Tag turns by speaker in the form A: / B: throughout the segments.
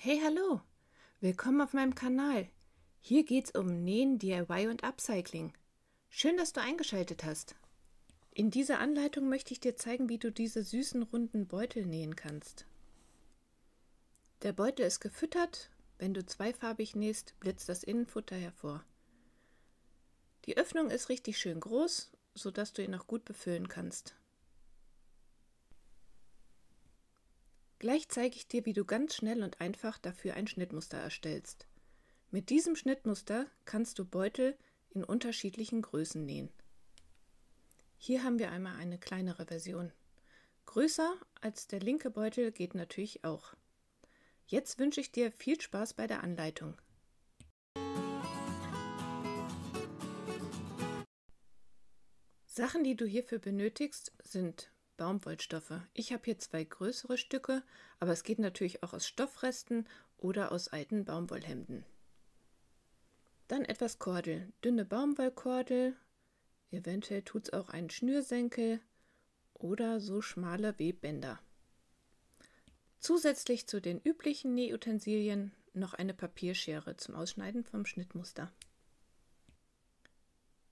A: Hey, hallo! Willkommen auf meinem Kanal. Hier geht's um Nähen, DIY und Upcycling. Schön, dass du eingeschaltet hast. In dieser Anleitung möchte ich dir zeigen, wie du diese süßen runden Beutel nähen kannst. Der Beutel ist gefüttert. Wenn du zweifarbig nähst, blitzt das Innenfutter hervor. Die Öffnung ist richtig schön groß, sodass du ihn auch gut befüllen kannst. Gleich zeige ich dir, wie du ganz schnell und einfach dafür ein Schnittmuster erstellst. Mit diesem Schnittmuster kannst du Beutel in unterschiedlichen Größen nähen. Hier haben wir einmal eine kleinere Version. Größer als der linke Beutel geht natürlich auch. Jetzt wünsche ich dir viel Spaß bei der Anleitung. Sachen, die du hierfür benötigst, sind Baumwollstoffe. Ich habe hier 2 größere Stücke, aber es geht natürlich auch aus Stoffresten oder aus alten Baumwollhemden. Dann etwas Kordel, dünne Baumwollkordel, eventuell tut es auch einen Schnürsenkel oder so schmale Webbänder. Zusätzlich zu den üblichen Nähutensilien noch eine Papierschere zum Ausschneiden vom Schnittmuster.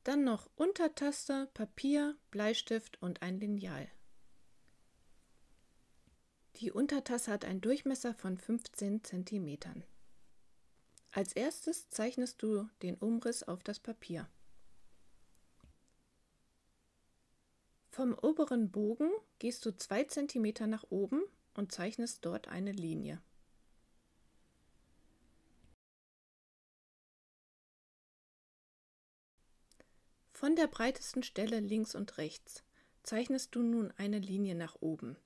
A: Dann noch Untertasse, Papier, Bleistift und ein Lineal. Die Untertasse hat einen Durchmesser von 15 cm. Als erstes zeichnest du den Umriss auf das Papier. Vom oberen Bogen gehst du 2 cm nach oben und zeichnest dort eine Linie. Von der breitesten Stelle links und rechts zeichnest du nun eine Linie nach oben.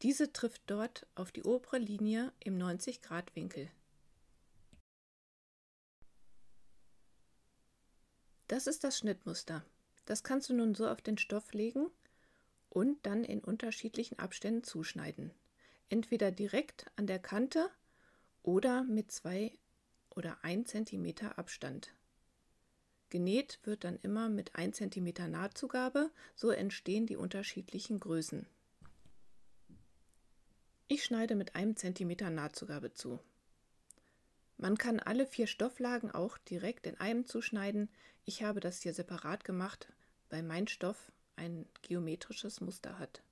A: Diese trifft dort auf die obere Linie im 90-Grad-Winkel. Das ist das Schnittmuster. Das kannst du nun so auf den Stoff legen und dann in unterschiedlichen Abständen zuschneiden. Entweder direkt an der Kante oder mit 2 oder 1 cm Abstand. Genäht wird dann immer mit 1 cm Nahtzugabe, so entstehen die unterschiedlichen Größen. Ich schneide mit 1 cm Nahtzugabe zu. Man kann alle 4 Stofflagen auch direkt in einem zuschneiden. Ich habe das hier separat gemacht, weil mein Stoff ein geometrisches Muster hat.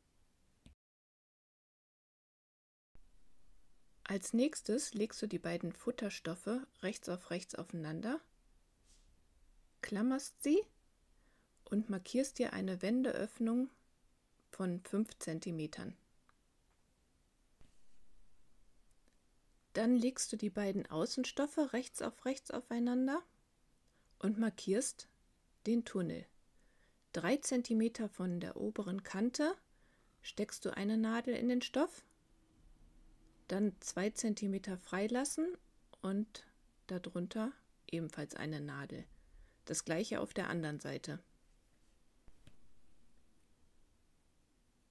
A: Als nächstes legst du die beiden Futterstoffe rechts auf rechts aufeinander, klammerst sie und markierst dir eine Wendeöffnung von 5 cm. Dann legst du die beiden Außenstoffe rechts auf rechts aufeinander und markierst den Tunnel. 3 cm von der oberen Kante steckst du eine Nadel in den Stoff, dann 2 cm freilassen und darunter ebenfalls eine Nadel. Das gleiche auf der anderen Seite.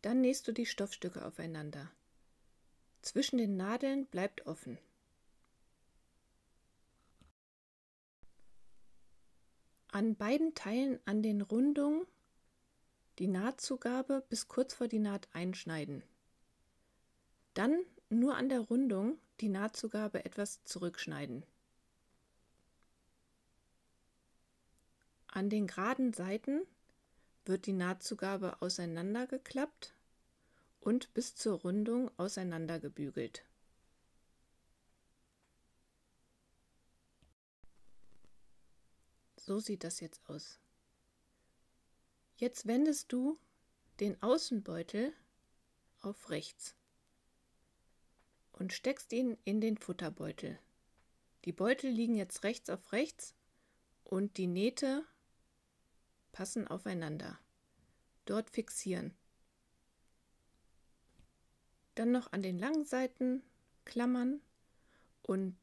A: Dann nähst du die Stoffstücke aufeinander. Zwischen den Nadeln bleibt offen. An beiden Teilen an den Rundungen die Nahtzugabe bis kurz vor die Naht einschneiden. Dann nur an der Rundung die Nahtzugabe etwas zurückschneiden. An den geraden Seiten wird die Nahtzugabe auseinandergeklappt und bis zur Rundung auseinandergebügelt. So sieht das jetzt aus. Jetzt wendest du den Außenbeutel auf rechts und steckst ihn in den Futterbeutel. Die Beutel liegen jetzt rechts auf rechts und die Nähte passen aufeinander. Dort fixieren. Dann noch an den langen Seiten klammern und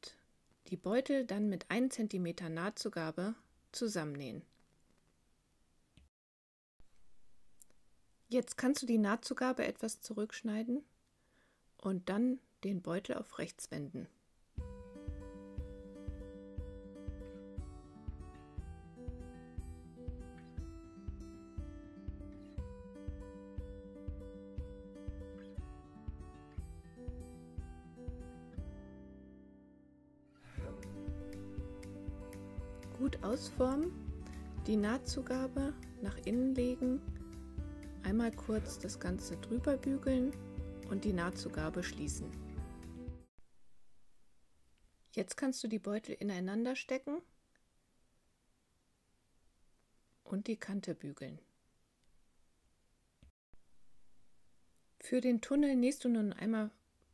A: die Beutel dann mit 1 cm Nahtzugabe zusammennähen. Jetzt kannst du die Nahtzugabe etwas zurückschneiden und dann den Beutel auf rechts wenden. Gut ausformen, die Nahtzugabe nach innen legen, einmal kurz das Ganze drüber bügeln und die Nahtzugabe schließen. Jetzt kannst du die Beutel ineinander stecken und die Kante bügeln. Für den Tunnel nähst du nun einmal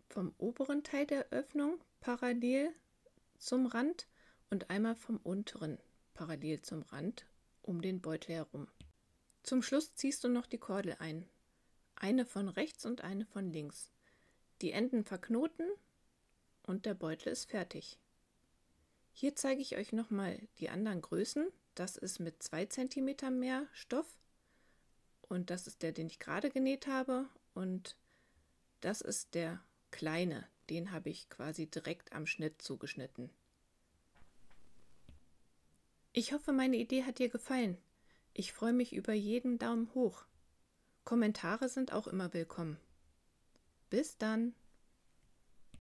A: vom oberen Teil der Öffnung parallel zum Rand und einmal vom unteren parallel zum Rand um den Beutel herum. Zum Schluss ziehst du noch die Kordel ein, eine von rechts und eine von links. Die Enden verknoten und der Beutel ist fertig. Hier zeige ich euch nochmal die anderen Größen. Das ist mit 2 cm mehr Stoff und das ist der, den ich gerade genäht habe, und das ist der kleine, den habe ich quasi direkt am Schnitt zugeschnitten. Ich hoffe, meine Idee hat dir gefallen. Ich freue mich über jeden Daumen hoch. Kommentare sind auch immer willkommen. Bis dann!